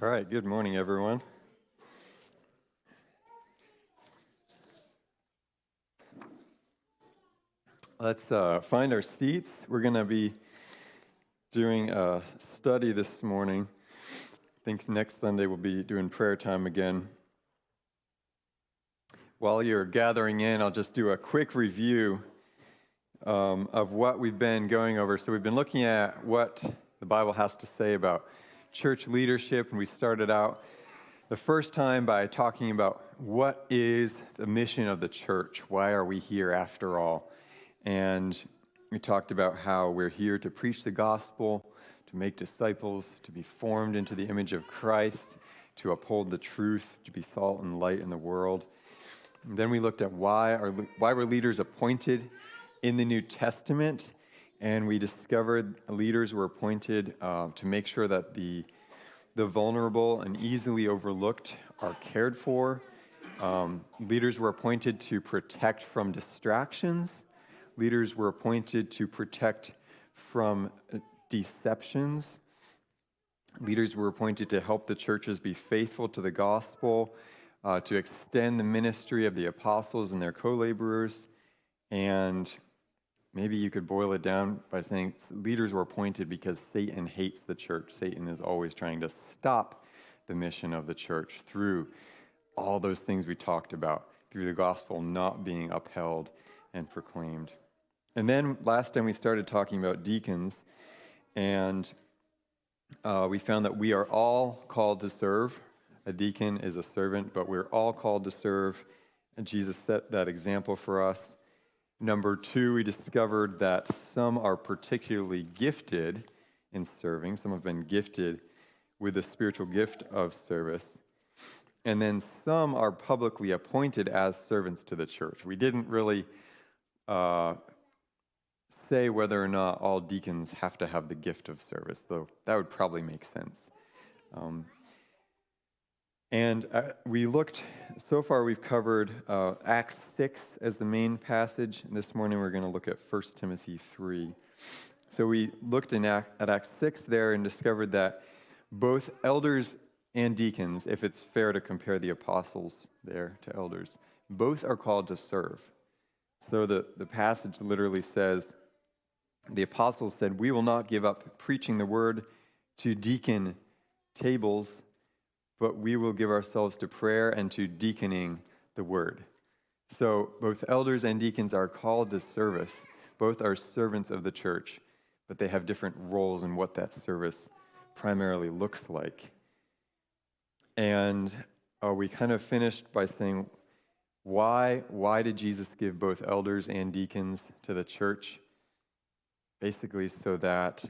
All right, good morning, everyone. Let's find our seats. We're going to be doing a study this morning. I think next Sunday we'll be doing prayer time again. While you're gathering in, I'll just do a quick review of what we've been going over. So we've been looking at what the Bible has to say about church leadership, and we started out the first time by talking about what is the mission of the church? Why are we here after all? And we talked about how we're here to preach the gospel, to make disciples, to be formed into the image of Christ, to uphold the truth, to be salt and light in the world. And then we looked at why were leaders appointed in the New Testament, and we discovered leaders were appointed to make sure that the vulnerable and easily overlooked are cared for. Leaders were appointed to protect from distractions. Leaders were appointed to protect from deceptions. Leaders were appointed to help the churches be faithful to the gospel, to extend the ministry of the apostles and their co-laborers. And maybe you could boil it down by saying leaders were appointed because Satan hates the church. Satan is always trying to stop the mission of the church through all those things we talked about, through the gospel not being upheld and proclaimed. And then last time we started talking about deacons, and we found that we are all called to serve. A deacon is a servant, but we're all called to serve, and Jesus set that example for us. Number two, we discovered that some are particularly gifted in serving. Some have been gifted with the spiritual gift of service. And then some are publicly appointed as servants to the church. We didn't really say whether or not all deacons have to have the gift of service, though that would probably make sense. And we looked, so far we've covered Acts 6 as the main passage. And this morning we're going to look at 1 Timothy 3. So we looked at Acts 6 there and discovered that both elders and deacons, if it's fair to compare the apostles there to elders, both are called to serve. So the passage literally says, the apostles said, "We will not give up preaching the word to deacon tables, but we will give ourselves to prayer and to deaconing the word." So both elders and deacons are called to service. Both are servants of the church, but they have different roles in what that service primarily looks like. And we kind of finished by saying, why did Jesus give both elders and deacons to the church? Basically so that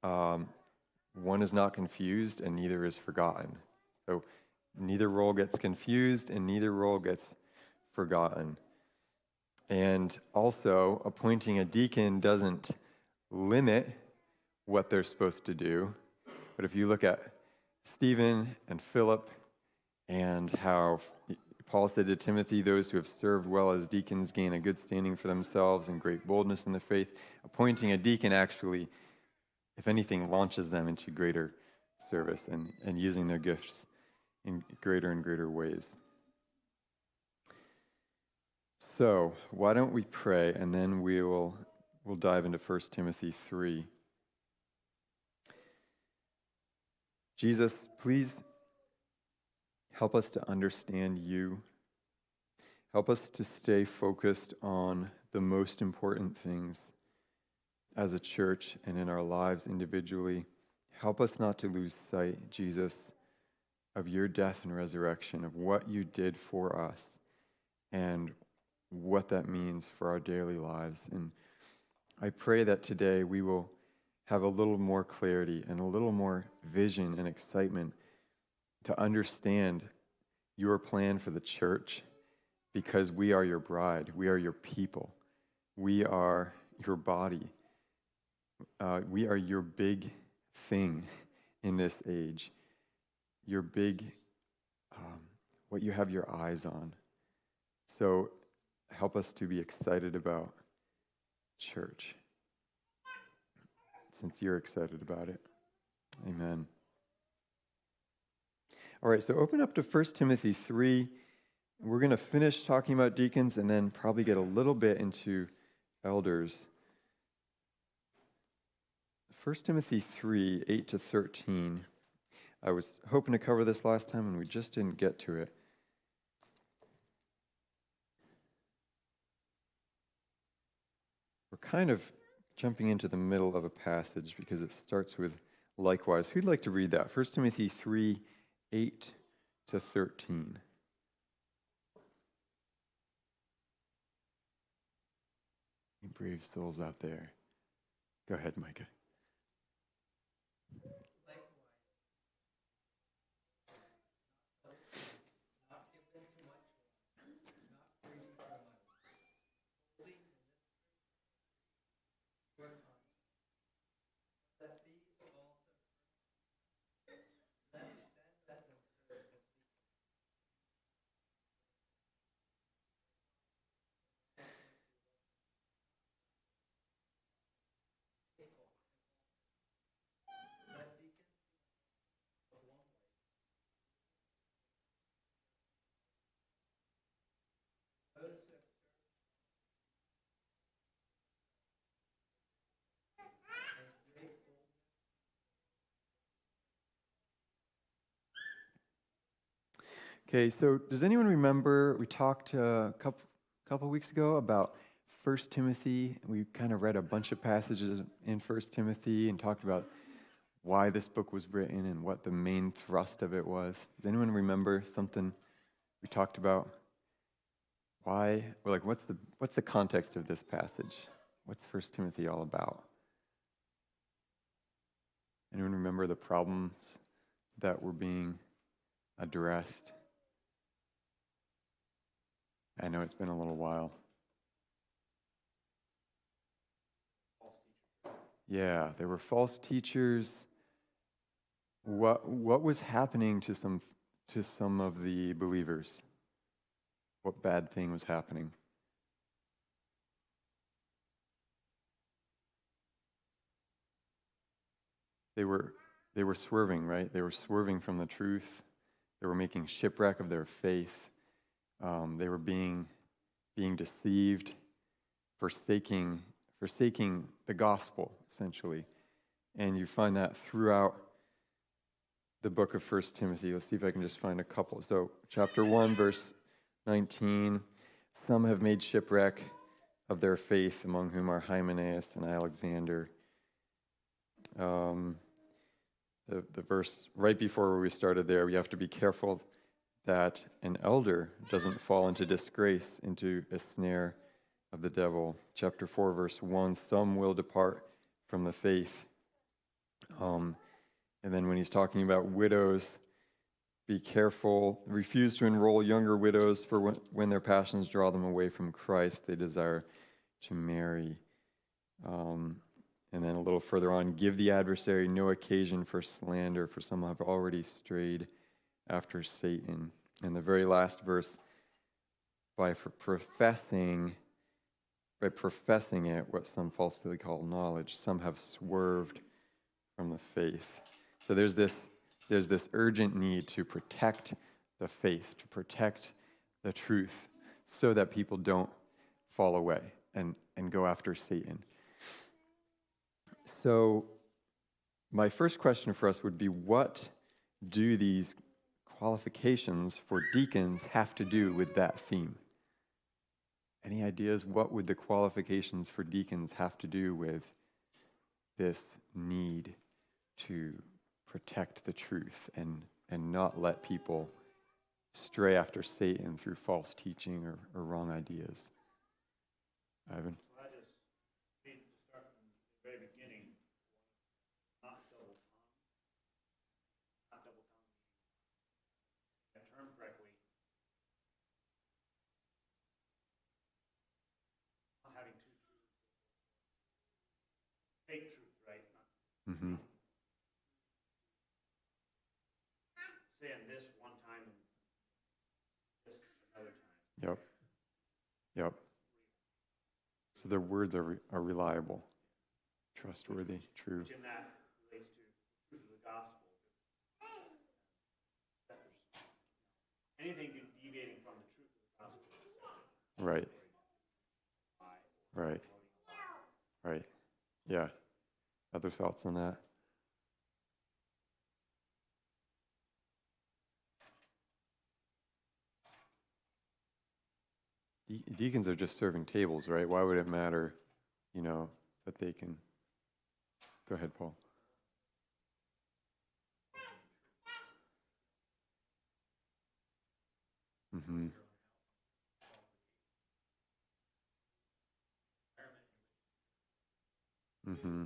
one is not confused and neither is forgotten. So neither role gets confused and neither role gets forgotten. And also, appointing a deacon doesn't limit what they're supposed to do. But if you look at Stephen and Philip and how Paul said to Timothy, those who have served well as deacons gain a good standing for themselves and great boldness in the faith, appointing a deacon actually, if anything, launches them into greater service and using their gifts in greater and greater ways. So, why don't we pray, and then we'll dive into 1 Timothy 3. Jesus, please help us to understand you. Help us to stay focused on the most important things as a church and in our lives individually. Help us not to lose sight, Jesus, of your death and resurrection, of what you did for us and what that means for our daily lives. And I pray that today we will have a little more clarity and a little more vision and excitement to understand your plan for the church, because we are your bride, we are your people, we are your body, we are your big thing in this age. Your big, what you have your eyes on. So help us to be excited about church, since you're excited about it. Amen. All right, so open up to 1 Timothy 3. We're going to finish talking about deacons and then probably get a little bit into elders. 1 Timothy 3, 8 to 13. I was hoping to cover this last time and we just didn't get to it. We're kind of jumping into the middle of a passage because it starts with likewise. Who'd like to read that? 1 Timothy 3, 8 to 13. Any brave souls out there? Go ahead, Micah. Okay, so does anyone remember we talked a couple weeks ago about 1 Timothy? We kind of read a bunch of passages in 1 Timothy and talked about why this book was written and what the main thrust of it was. Does anyone remember something we talked about? Why? Well, like, what's the context of this passage? What's 1 Timothy all about? Anyone remember the problems that were being addressed? I know it's been a little while. Yeah, there were false teachers. What was happening to some of the believers? What bad thing was happening? They were swerving, right? They were swerving from the truth. They were making shipwreck of their faith. They were being deceived, forsaking the gospel, essentially. And you find that throughout the book of 1 Timothy. Let's see if I can just find a couple. So, chapter 1, verse 19, some have made shipwreck of their faith, among whom are Hymenaeus and Alexander. The verse right before where we started there, we have to be careful that an elder doesn't fall into disgrace, into a snare of the devil. Chapter 4, verse 1, some will depart from the faith. And then when he's talking about widows, be careful, refuse to enroll younger widows, for when their passions draw them away from Christ, they desire to marry. And then a little further on, give the adversary no occasion for slander, for some have already strayed after Satan. And the very last verse, by professing it, what some falsely call knowledge, some have swerved from the faith. So there's this urgent need to protect the faith, to protect the truth, so that people don't fall away and go after Satan. So my first question for us would be, what do these qualifications for deacons have to do with that theme? Any ideas? What would the qualifications for deacons have to do with this need to protect the truth and not let people stray after Satan through false teaching or wrong ideas? Ivan? Well, I just need to start from the very beginning. Not double tongue. Not double tongue. That term correctly. Not having two truths. Fake truth, right? Mm-hmm. Saying this one time and this another time. Yep. So their words are reliable, trustworthy, true. Which in that relates to the truth of the gospel. That there's anything deviating from the truth of the gospel is accepted. Right. Right. Right. Yeah. Other thoughts on that? Deacons are just serving tables, right? Why would it matter, that they can... Go ahead, Paul. Mm-hmm. Mm-hmm.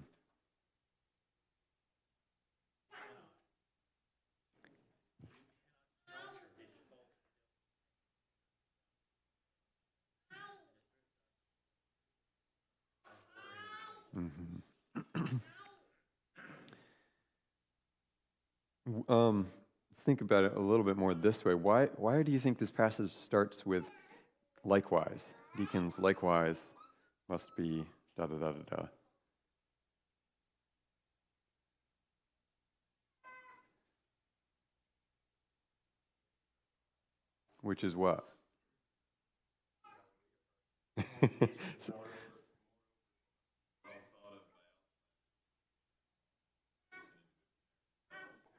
Mm-hmm. Let's think about it a little bit more this way. Why do you think this passage starts with likewise? Deacons likewise must be da da da da da. Which is what?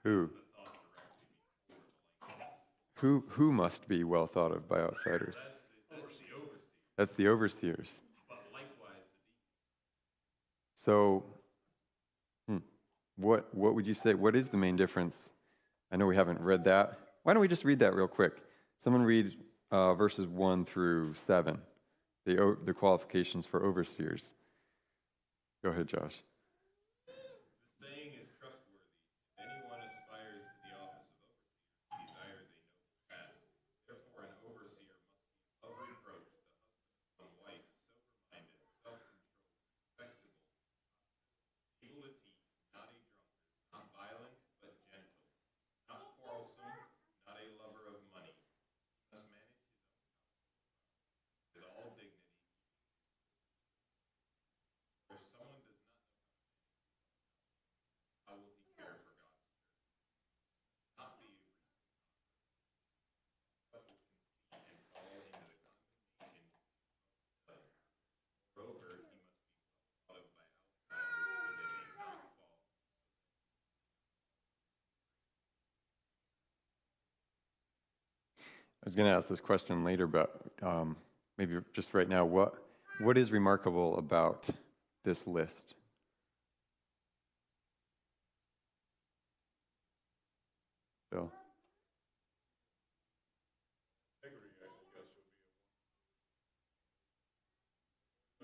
Who? Who must be well thought of by outsiders? That's the overseers. So, what would you say? What is the main difference? I know we haven't read that. Why don't we just read that real quick? Someone read verses 1 through 7, the qualifications for overseers. Go ahead, Josh. The saying is trustworthy. If anyone aspires to the office of overseer, he desires a noble task. Therefore, an overseer must be above reproach, the husband of one wife, sober-minded, self-controlled, respectable, able to teach, not a drunkard, not violent, but gentle, not quarrelsome, not a lover of money. He must manage his own household with all dignity. If someone does not know how will he care for God's church? Not be a recent convert, but with conceit and fall into the condemnation of others. Moreover, he must be well thought of by outsiders so they may not fall. I was going to ask this question later, but maybe just right now, what is remarkable about this list? Bill? Integrity, I guess, would be a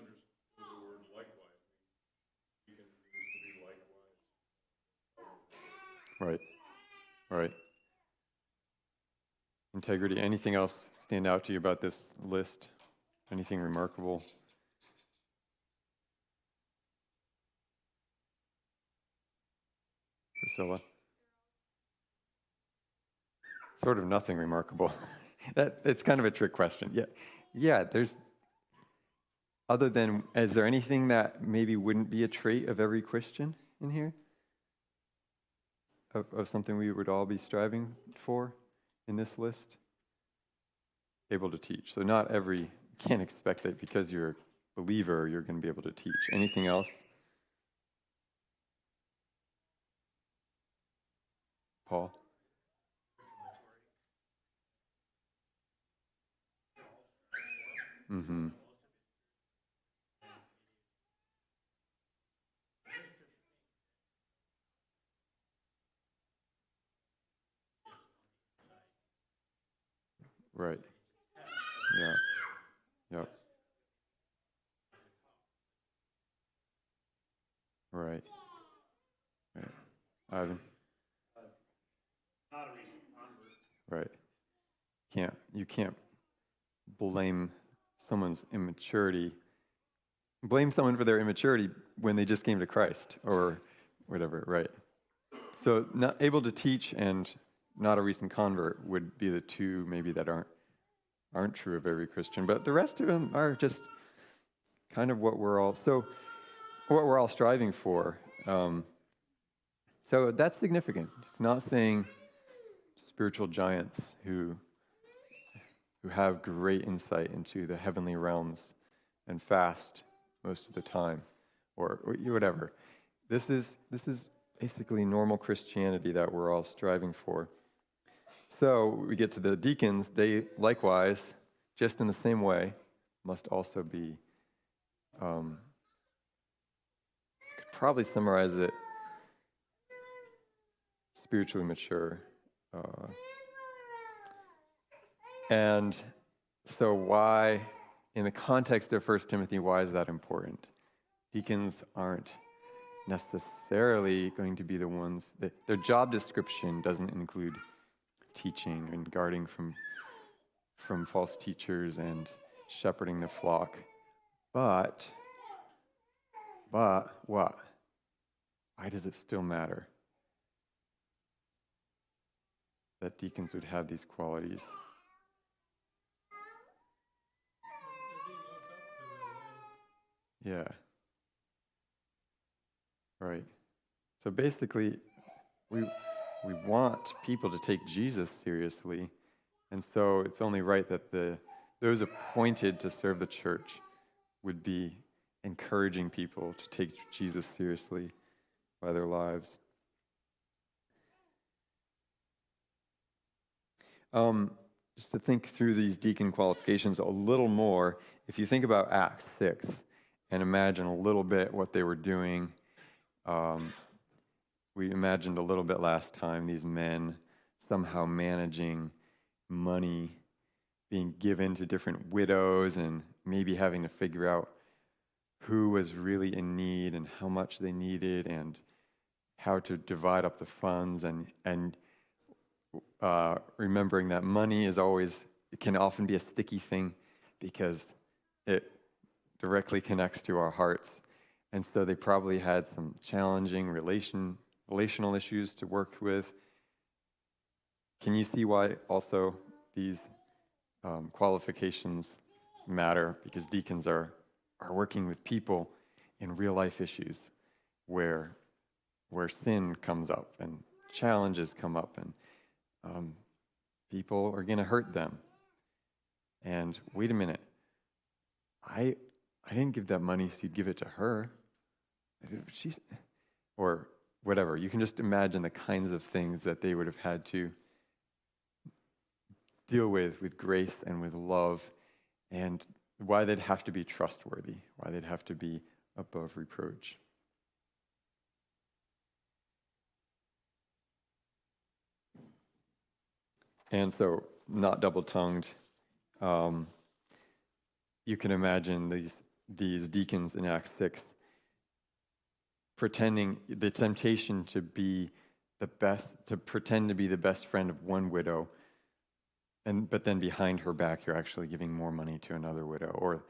understood the word likewise. We can use to be likewise. Right, right. Integrity. Anything else stand out to you about this list? Anything remarkable? Priscilla? Sort of nothing remarkable. It's kind of a trick question. Yeah. There's other than, is there anything that maybe wouldn't be a trait of every Christian in here? Of something we would all be striving for in this list? Able to teach. So not every, can't expect that because you're a believer, you're going to be able to teach. Anything else? Paul? Mm-hmm. Right. Yeah. Yep. Right. Right. Ivan? Not a recent convert. Right. You can't blame someone's immaturity. Blame someone for their immaturity when they just came to Christ or whatever, right? So not able to teach and not a recent convert would be the two maybe that aren't true of every Christian, but the rest of them are just kind of what we're all striving for. So that's significant. It's not saying spiritual giants who who have great insight into the heavenly realms and fast most of the time, or whatever. This is basically normal Christianity that we're all striving for. So we get to the deacons. They likewise, just in the same way, must also be, could probably summarize it, spiritually mature. And so why, in the context of 1 Timothy, why is that important? Deacons aren't necessarily going to be the ones that their job description doesn't include teaching and guarding from false teachers and shepherding the flock. But what? Why does it still matter that deacons would have these qualities? Yeah. Right. So basically, we want people to take Jesus seriously, and so it's only right that those appointed to serve the church would be encouraging people to take Jesus seriously by their lives. Just to think through these deacon qualifications a little more, if you think about Acts 6 and imagine a little bit what they were doing. We imagined a little bit last time, these men somehow managing money being given to different widows and maybe having to figure out who was really in need and how much they needed and how to divide up the funds and remembering that money it can often be a sticky thing because it directly connects to our hearts. And so they probably had some challenging relational issues to work with. Can you see why also these qualifications matter? Because deacons are working with people in real life issues where sin comes up and challenges come up and people are going to hurt them. And wait a minute, I didn't give that money so you'd give it to her. Or whatever. You can just imagine the kinds of things that they would have had to deal with grace and with love, and why they'd have to be trustworthy, why they'd have to be above reproach. And so, not double-tongued, you can imagine these deacons in Acts 6 pretending the temptation to be the best, to pretend to be the best friend of one widow, but then behind her back you're actually giving more money to another widow, or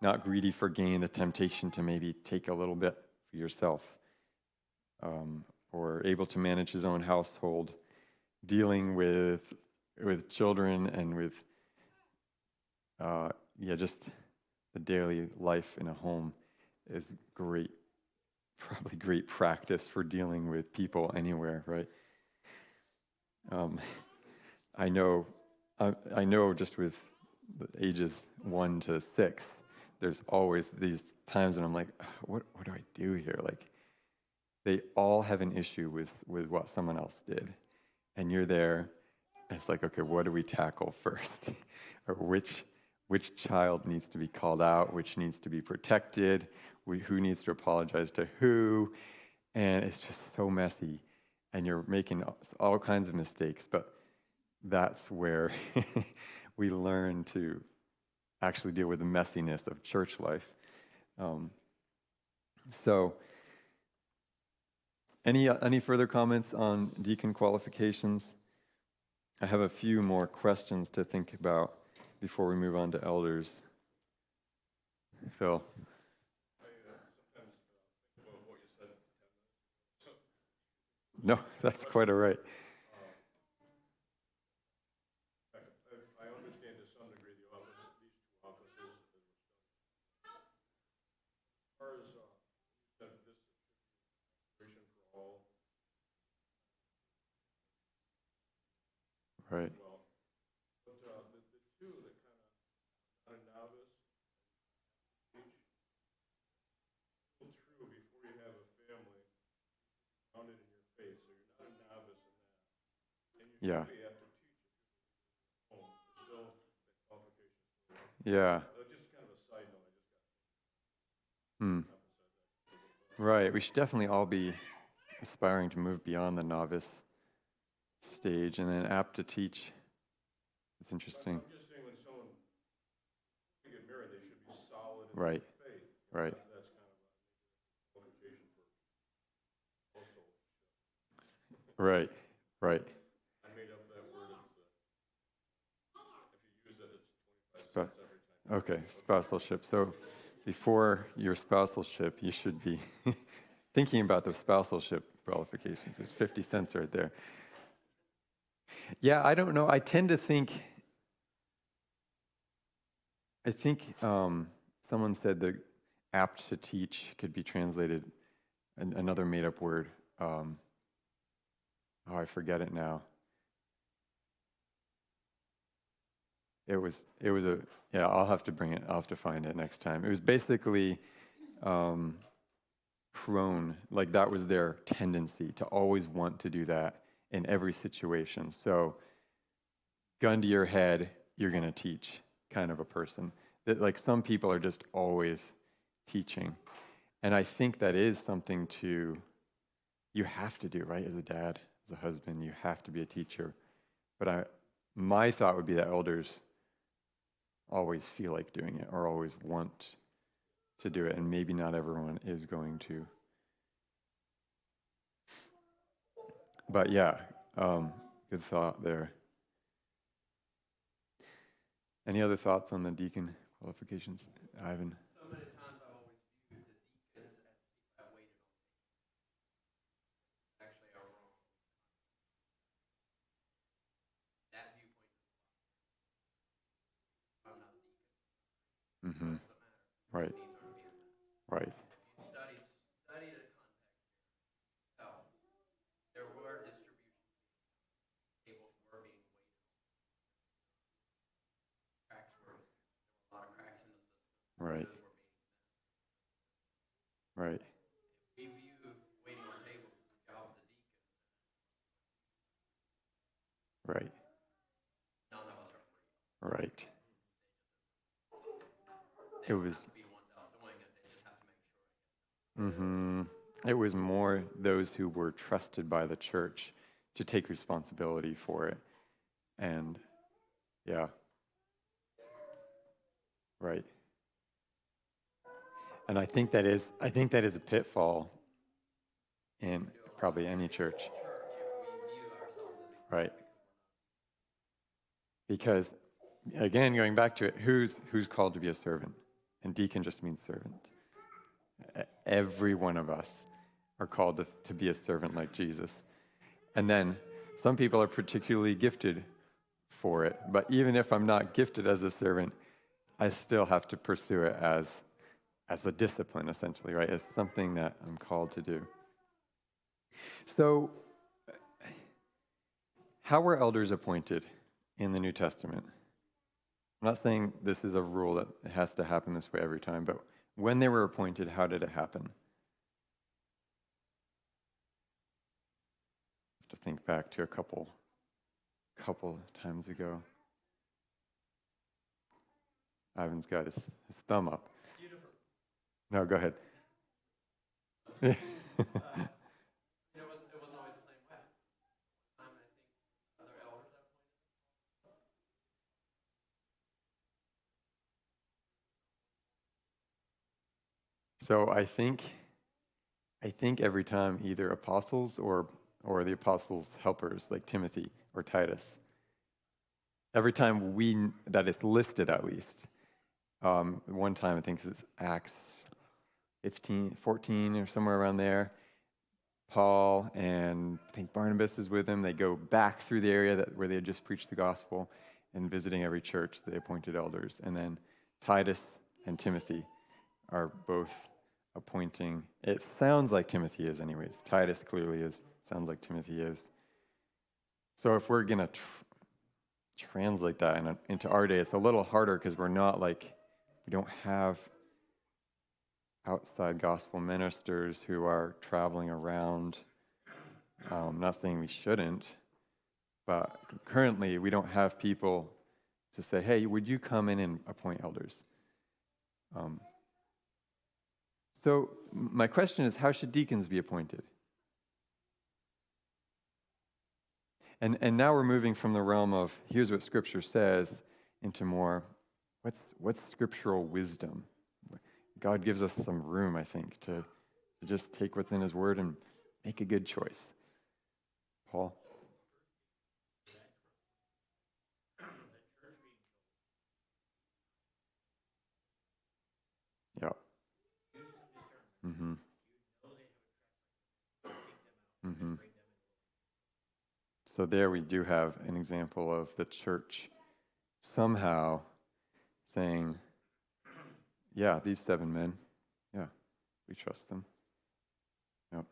not greedy for gain, the temptation to maybe take a little bit for yourself, or able to manage his own household, dealing with children and with just the daily life in a home is probably great practice for dealing with people anywhere, right? I know just with the ages 1 to 6, there's always these times when I'm like, what do I do here? Like, they all have an issue with what someone else did. And you're there, and it's like, okay, what do we tackle first? Or which child needs to be called out, which needs to be protected, who needs to apologize to who, and it's just so messy, and you're making all kinds of mistakes, but that's where we learn to actually deal with the messiness of church life. So, any further comments on deacon qualifications? I have a few more questions to think about before we move on to elders. Phil? No, that's quite all right. I understand to some degree these two offices. As far as you said, this should be for all. Right. Well, but Yeah. Be apt to teach home, still the qualifications. Yeah. Just kind of a side note, I just Hmm. got emphasized that. Right. We should definitely all be aspiring to move beyond the novice stage and then apt to teach. It's interesting. I'm just saying when someone they get married, they should be solid in Right. their faith. Right. That's kind of a qualification for also. Right. Right. I made up that word. If you use it, it's 25 Sp- cents every time. Okay, spousalship. So before your spousalship, you should be thinking about the spousalship qualifications. There's 50 cents right there. Yeah, I don't know. I tend to think, someone said that apt to teach could be translated, another made-up word. I forget it now. It was I'll have to bring it. I'll have to find it next time. It was basically prone, like that was their tendency to always want to do that in every situation. So, gun to your head, you're going to teach kind of a person. That like some people are just always teaching. And I think that is something you have to do, right? As a dad, as a husband, you have to be a teacher. But my thought would be that elders always feel like doing it or always want to do it, and maybe not everyone is going to. But yeah, good thought there. Any other thoughts on the deacon qualifications, Ivan? So many times I've always viewed the deacons as people that waited on me. Actually, are wrong. That viewpoint is I'm not a deacon. Mm-hmm. What does it matter? Right. Needs are being met. Right. If you study the context here, tell there were distributions being done. Tables were being waited on. There were a lot of cracks in the system. Right. Those were being met. Right. We view waiting on tables as the job of the deacon. Right. None of us are free. Right. They It don't was. have to be ones out doing it. They just have to make sure it gets done. Mm-hmm. It was more those who were trusted by the church to take responsibility for it, and yeah. Right. And I think that is a pitfall in probably any church. Church, if we view ourselves as Right. Because again, going back to it, who's called to be a servant? And deacon just means servant. Every one of us are called to be a servant like Jesus. And then some people are particularly gifted for it. But even if I'm not gifted as a servant, I still have to pursue it as a discipline, essentially, right? As something that I'm called to do. So, how were elders appointed in the New Testament? I'm not saying this is a rule that it has to happen this way every time, but when they were appointed, how did it happen? I have to think back to a couple times ago. Ivan's got his thumb up. No, go ahead. It wasn't always the same way. I think other elders have So I think every time either apostles or the apostles' helpers like Timothy or Titus, every time that it's listed at least. One time I think it's Acts 14 or somewhere around there. Paul and I think Barnabas is with him. They go back through the area where they had just preached the gospel and visiting every church. They appointed elders. And then Titus and Timothy are both appointing. It sounds like Timothy is anyways. Titus clearly is. Sounds like Timothy is. So if we're going to translate that into our day, it's a little harder because we don't have outside gospel ministers who are traveling around. I'm not saying we shouldn't, But currently, we don't have people to say, hey, would you come in and appoint elders? So my question is, how should deacons be appointed? And now we're moving from the realm of here's what Scripture says into more, what's scriptural wisdom? God gives us some room, I think, to just take what's in His Word and make a good choice. Paul? Yeah. Mm-hmm. Mm-hmm. So there we do have an example of the church somehow saying, yeah, these 7 men, yeah, we trust them. Yep.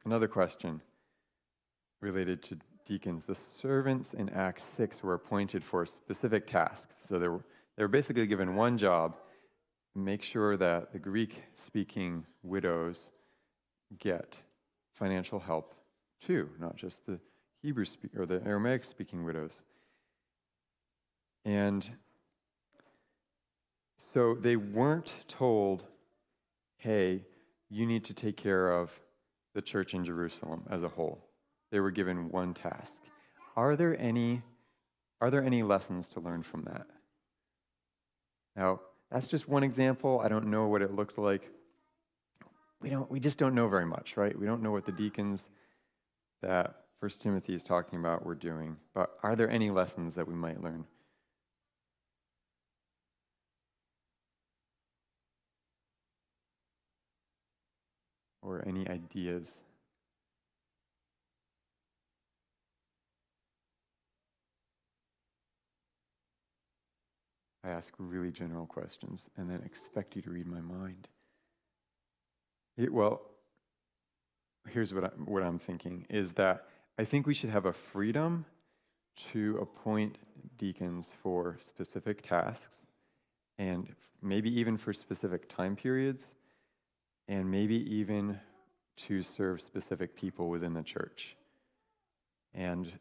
Another question related to deacons. The servants in Acts 6 were appointed for a specific task. So they were basically given one job: make sure that the Greek-speaking widows get financial help too, not just the or the Aramaic-speaking widows. And so they weren't told, hey, you need to take care of the church in Jerusalem as a whole. They were given one task. Are there any lessons to learn from that? Now, that's just one example. I don't know what it looked like. We just don't know very much, right? We don't know what the deacons that 1 Timothy is talking about were doing. But are there any lessons that we might learn? Or any ideas? I ask really general questions and then expect you to read my mind. Well, here's what I'm thinking, is that I think we should have a freedom to appoint deacons for specific tasks, and maybe even for specific time periods, and maybe even to serve specific people within the church. And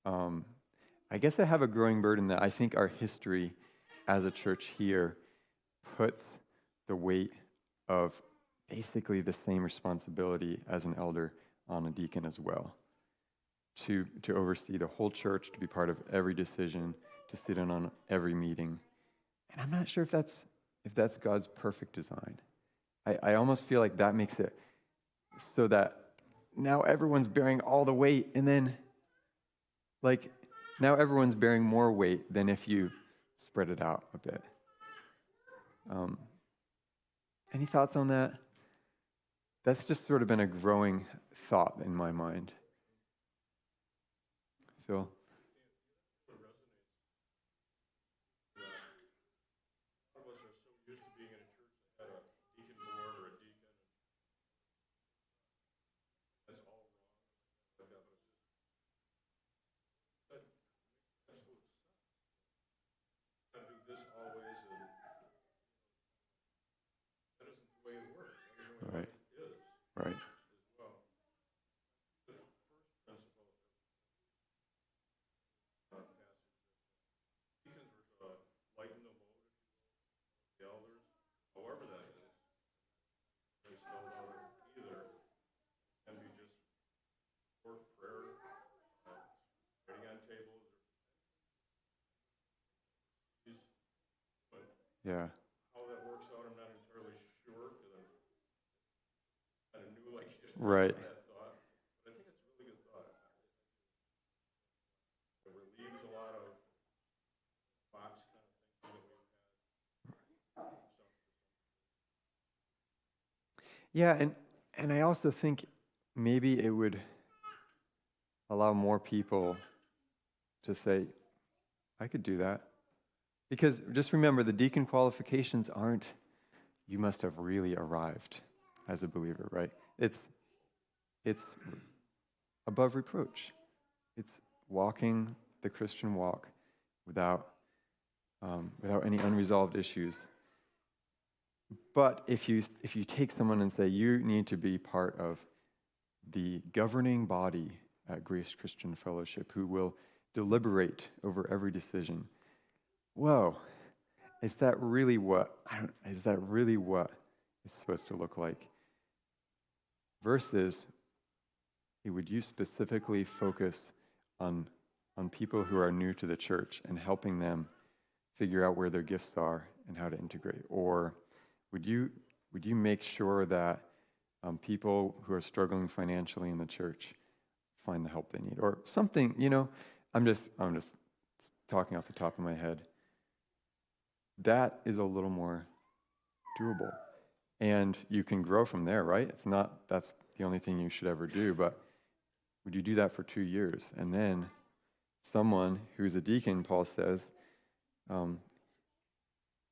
I guess I have a growing burden that I think our history as a church here puts the weight of basically the same responsibility as an elder on a deacon as well. To oversee the whole church, to be part of every decision, to sit in on every meeting. And I'm not sure if that's God's perfect design. I almost feel like that makes it so that now everyone's bearing all the weight, and then now everyone's bearing more weight than if you spread it out a bit. Any thoughts on that? That's just sort of been a growing thought in my mind. Phil? It resonates. A lot of us are so used to being in a church that had a deacon board or a deacon. That's all wrong. Like that, but it's just that makes absolute sense. Got to do this always, and that isn't the way it works. That isn't the way Right. life is Right. as well. The first principle of passage, deacons were to lighten the load, if you will, of the elders, however that is. They spelled out either can be just word prayer, writing on tables, but Yeah. how that works out, I'm not entirely sure, because I'm kind of new, like you just Right. that thought. But I think it's a really good thought. It relieves a lot of box kind of thinking that we've had. Yeah, and I also think maybe it would allow more people to say, I could do that. Because just remember, the deacon qualifications aren't, you must have really arrived as a believer, right? It's above reproach. It's walking the Christian walk without any unresolved issues. But if you take someone and say, you need to be part of the governing body at Grace Christian Fellowship who will deliberate over every decision. Whoa, is that really what it's supposed to look like? Versus, would you specifically focus on people who are new to the church and helping them figure out where their gifts are and how to integrate? Or would you make sure that people who are struggling financially in the church find the help they need? Or something, I'm just talking off the top of my head. That is a little more doable. And you can grow from there, right? That's the only thing you should ever do, but would you do that for 2 years? And then someone who's a deacon, Paul says, those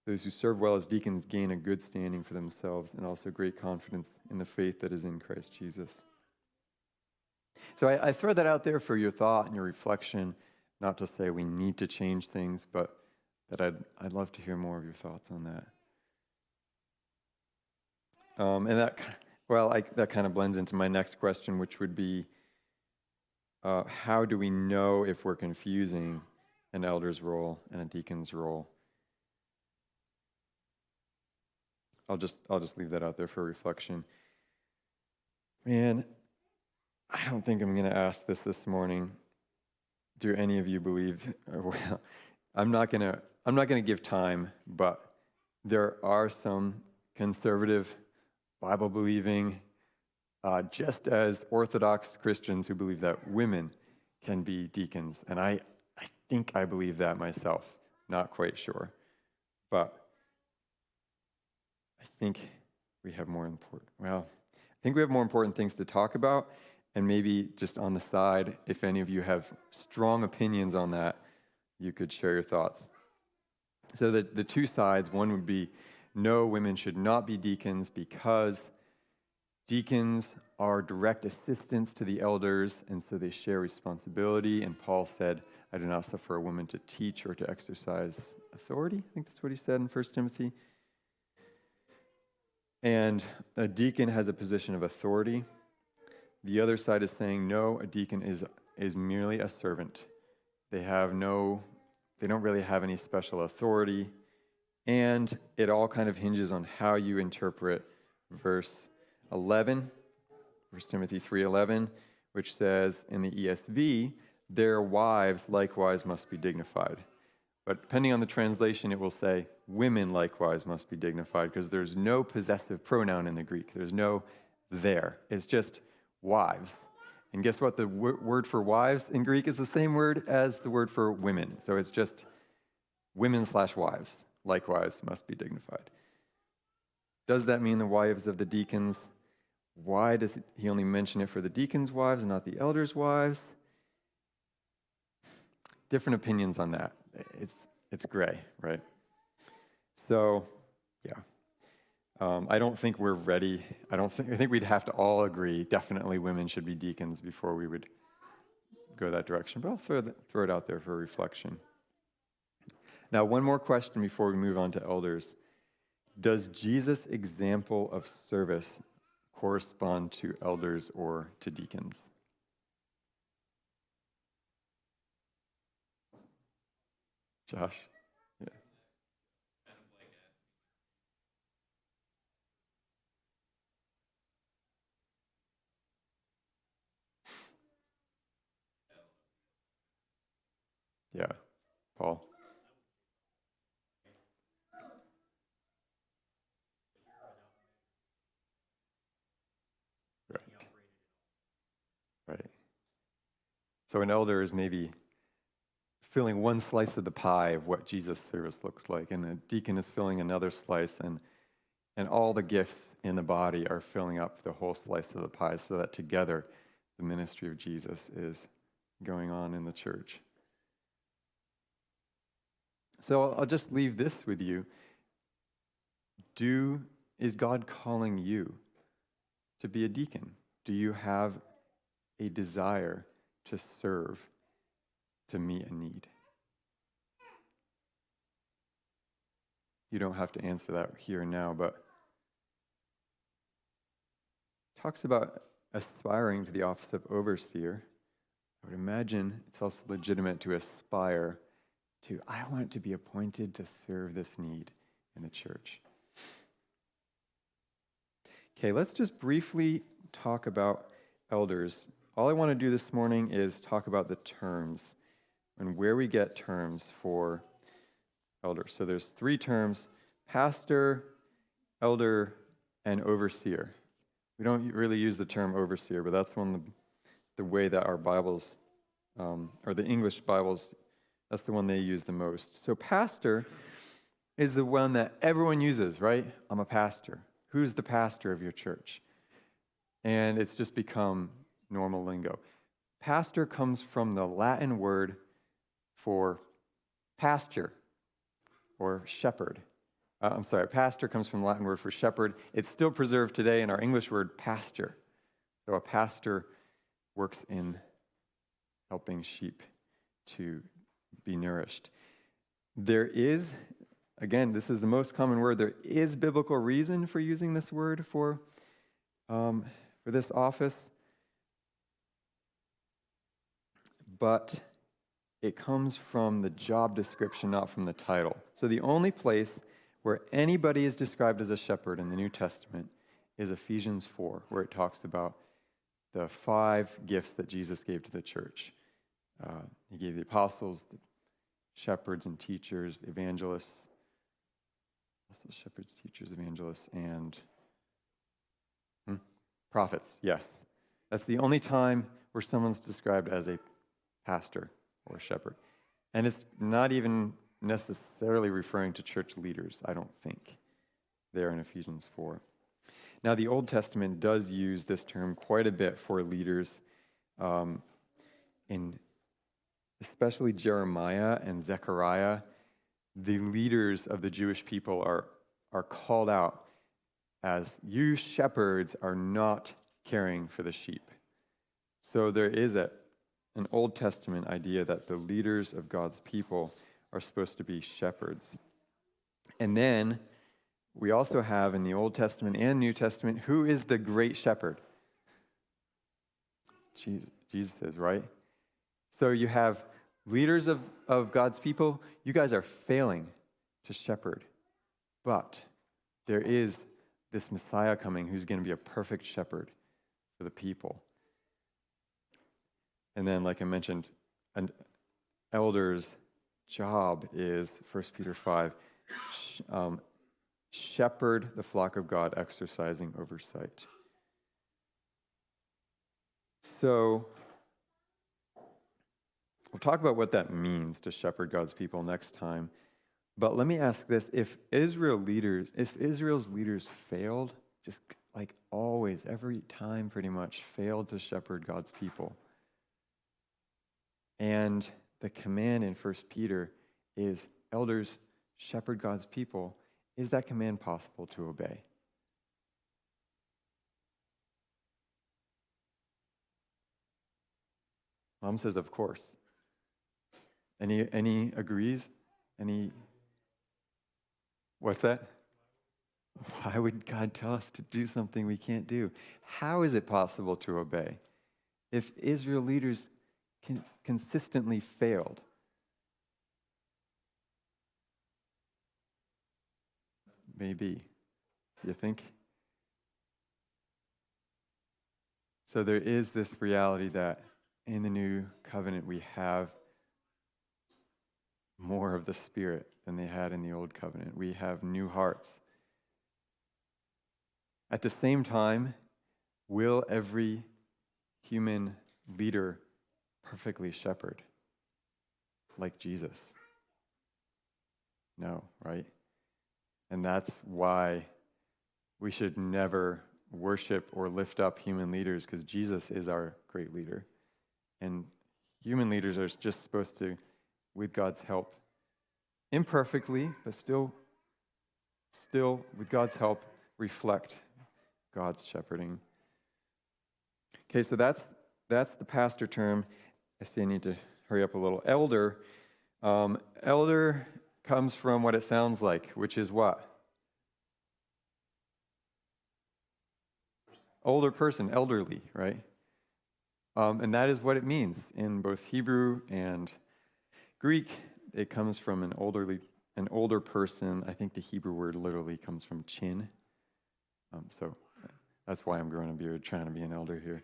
who serve well as deacons gain a good standing for themselves and also great confidence in the faith that is in Christ Jesus. So I throw that out there for your thought and your reflection, not to say we need to change things, but that I'd love to hear more of your thoughts on that. That kind of blends into my next question, which would be, how do we know if we're confusing an elder's role and a deacon's role? I'll just leave that out there for reflection. Man, I don't think I'm going to ask this morning. Do any of you believe? Well, I'm not going to give time, but there are some conservative, Bible-believing, just as Orthodox Christians who believe that women can be deacons. And I think I believe that myself. Not quite sure. But I think we have more important things to talk about. And maybe just on the side, if any of you have strong opinions on that, you could share your thoughts. So the two sides, one would be, no, women should not be deacons because deacons are direct assistants to the elders, and so they share responsibility. And Paul said, I do not suffer a woman to teach or to exercise authority. I think that's what he said in 1 Timothy. And a deacon has a position of authority. The other side is saying, no, a deacon is merely a servant. They don't really have any special authority. And it all kind of hinges on how you interpret verse 11, 1 Timothy 3:11, which says in the ESV, their wives likewise must be dignified. But depending on the translation, it will say, women likewise must be dignified, because there's no possessive pronoun in the Greek. There's no there. It's just wives. And guess what? The word for wives in Greek is the same word as the word for women. So it's just women/wives likewise must be dignified. Does that mean the wives of the deacons? Why does he only mention it for the deacons' wives and not the elders' wives? Different opinions on that. It's gray, right? So, yeah. I don't think we're ready. I think we'd have to all agree, definitely women should be deacons before we would go that direction. But I'll throw it out there for reflection. Now, one more question before we move on to elders. Does Jesus' example of service correspond to elders or to deacons? Josh? Yeah. Yeah. Paul? Right. So an elder is maybe filling one slice of the pie of what Jesus' service looks like, and a deacon is filling another slice, and all the gifts in the body are filling up the whole slice of the pie, so that together the ministry of Jesus is going on in the church. So I'll just leave this with you. Is God calling you to be a deacon? Do you have a desire to serve, to meet a need? You don't have to answer that here and now, but talks about aspiring to the office of overseer, I would imagine it's also legitimate to aspire to, I want to be appointed to serve this need in the church. Okay, let's just briefly talk about elders. All I want to do this morning is talk about the terms and where we get terms for elders. So there's 3 terms: pastor, elder, and overseer. We don't really use the term overseer, but that's one of the way that our Bibles, or the English Bibles, that's the one they use the most. So pastor is the one that everyone uses, right? I'm a pastor. Who's the pastor of your church? And it's just become normal lingo. Pastor comes from the Latin word for pasture or shepherd. Pastor comes from the Latin word for shepherd. It's still preserved today in our English word pasture. So a pastor works in helping sheep to be nourished. There is, again, this is the most common word, there is biblical reason for using this word for this office, but it comes from the job description, not from the title. So the only place where anybody is described as a shepherd in the New Testament is Ephesians 4, where it talks about the 5 gifts that Jesus gave to the church. He gave the apostles, the shepherds and teachers, the evangelists, also shepherds, teachers, evangelists, and prophets. Yes. That's the only time where someone's described as a pastor or a shepherd. And it's not even necessarily referring to church leaders, I don't think, there in Ephesians 4. Now, the Old Testament does use this term quite a bit for leaders, in especially Jeremiah and Zechariah. The leaders of the Jewish people are called out as, you shepherds are not caring for the sheep. So there is an Old Testament idea that the leaders of God's people are supposed to be shepherds. And then we also have in the Old Testament and New Testament, who is the great shepherd? Jesus is, right? So you have leaders of God's people. You guys are failing to shepherd. But there is this Messiah coming who's going to be a perfect shepherd for the people. And then, like I mentioned, an elder's job is, 1 Peter 5, shepherd the flock of God, exercising oversight. So, we'll talk about what that means to shepherd God's people next time. But let me ask this. If Israel's leaders failed, just like always, every time pretty much, failed to shepherd God's people, and the command in 1 Peter is, elders, shepherd God's people, is that command possible to obey? Mom says, of course. Any agrees? What's that? Why would God tell us to do something we can't do? How is it possible to obey if Israel leaders consistently failed? Maybe. You think? So there is this reality that in the new covenant we have more of the Spirit than they had in the old covenant. We have new hearts. At the same time, will every human leader perfectly shepherd like Jesus? No, right? And that's why we should never worship or lift up human leaders, because Jesus is our great leader. And human leaders are just supposed to, with God's help, imperfectly, but still with God's help, reflect God's shepherding. Okay, so that's the pastor term. I see I need to hurry up a little. Elder. Elder comes from what it sounds like, which is what? older person, elderly, right? And that is what it means in both Hebrew and Greek. It comes from an older person. I think the Hebrew word literally comes from chin. So that's why I'm growing a beard, trying to be an elder here.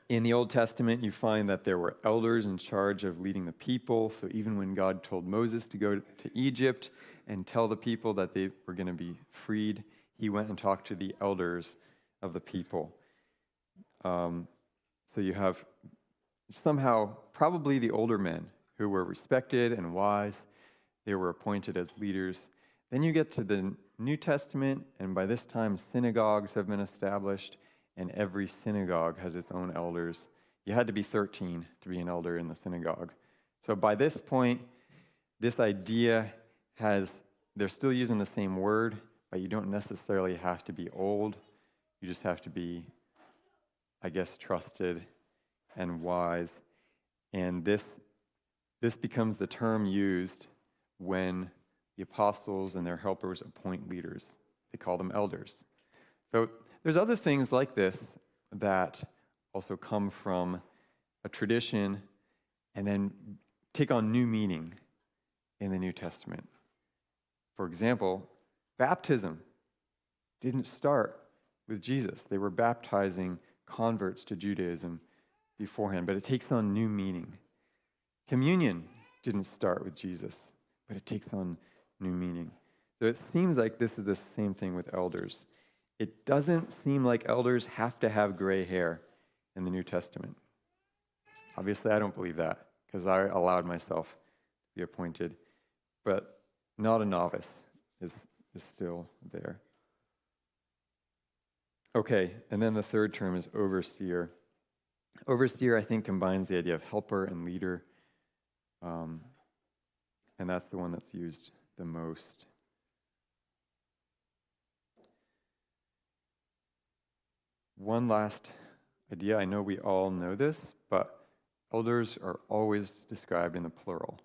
In the Old Testament, you find that there were elders in charge of leading the people. So even when God told Moses to go to Egypt and tell the people that they were going to be freed, he went and talked to the elders of the people. So you have somehow probably the older men who were respected and wise. They were appointed as leaders. Then you get to the New Testament, and by this time synagogues have been established, and every synagogue has its own elders. You had to be 13 to be an elder in the synagogue. So by this point, this idea they're still using the same word, but you don't necessarily have to be old. You just have to be, I guess, trusted and wise. And this becomes the term used when the apostles and their helpers appoint leaders. They call them elders. So there's other things like this that also come from a tradition and then take on new meaning in the New Testament. For example, baptism didn't start with Jesus. They were baptizing converts to Judaism beforehand, but it takes on new meaning. Communion didn't start with Jesus, but it takes on new meaning. So it seems like this is the same thing with elders. It doesn't seem like elders have to have gray hair in the New Testament. Obviously, I don't believe that because I allowed myself to be appointed, but not a novice is still there. Okay, and then the third term is overseer. Overseer, I think, combines the idea of helper and leader, and that's the one that's used the most. One last idea, I know we all know this, but elders are always described in the plural.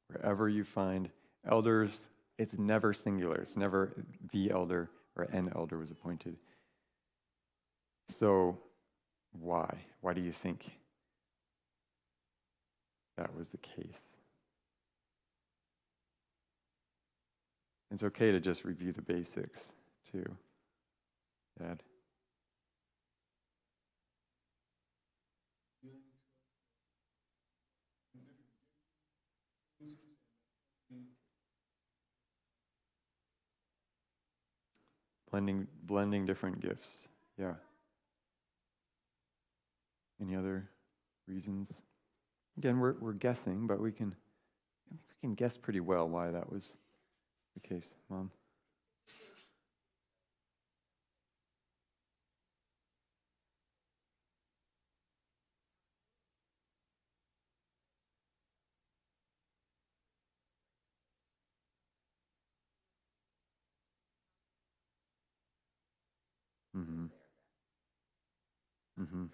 Wherever you find elders, it's never singular. It's never the elder or an elder was appointed. So why? Why do you think that was the case? It's okay to just review the basics, too. Dad? Blending different gifts. Yeah. Any other reasons? Again, we're guessing, but I think we can guess pretty well why that was the case, Mom. Mm-hmm. Mm-hmm.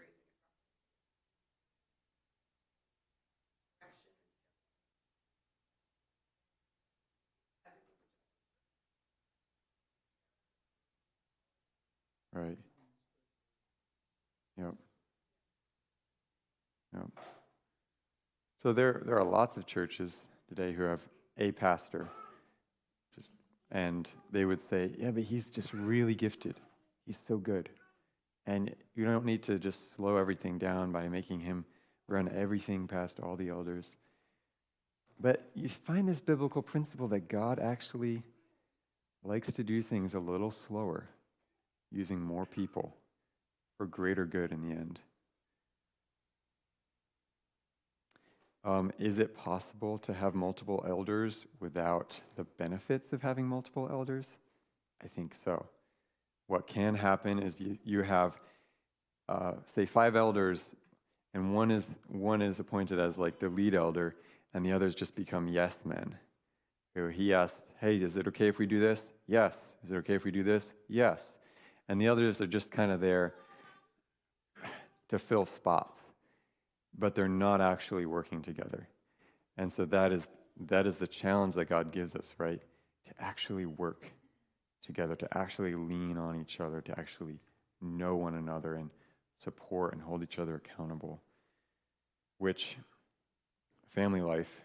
Right. Yep. Yep. So there are lots of churches today who have a pastor, and they would say, yeah, but he's just really gifted. He's so good. And you don't need to just slow everything down by making him run everything past all the elders. But you find this biblical principle that God actually likes to do things a little slower, using more people for greater good in the end. Is it possible to have multiple elders without the benefits of having multiple elders? I think so. What can happen is you have, say, 5 elders, and one is appointed as like the lead elder, and the others just become yes men. So he asks, hey, is it okay if we do this? Yes. Is it okay if we do this? Yes. And the others are just kind of there to fill spots, but they're not actually working together. And so that is the challenge that God gives us, right? To actually work together, to actually lean on each other, to actually know one another and support and hold each other accountable, which family life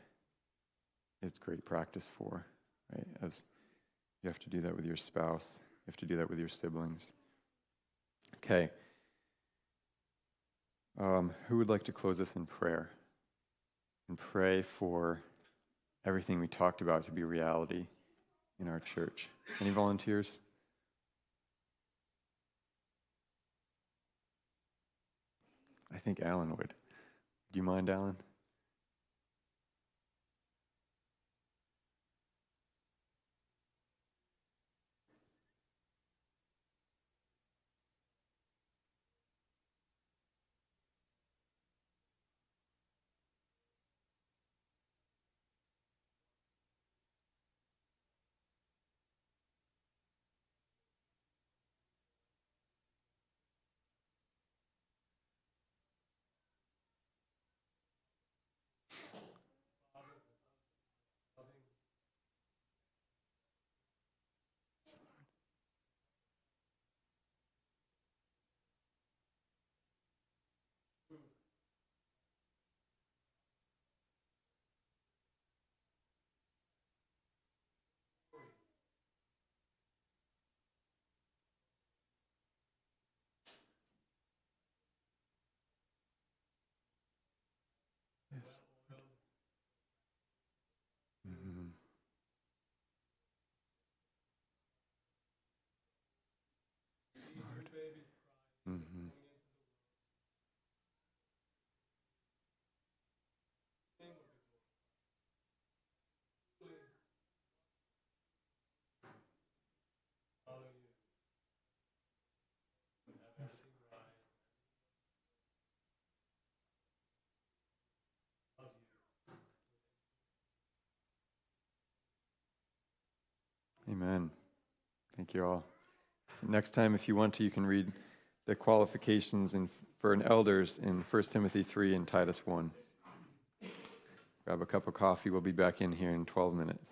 is great practice for, right? As you have to do that with your spouse, you have to do that with your siblings. Okay. Who would like to close us in prayer and pray for everything we talked about to be reality in our church? Any volunteers? I think Alan would. Do you mind, Alan? Yes. Mm-hmm. Lord. Mm-hmm. Yes. Amen. Thank you all. So next time, if you want to, you can read the qualifications for an elders in 1 Timothy 3 and Titus 1. Grab a cup of coffee. We'll be back in here in 12 minutes.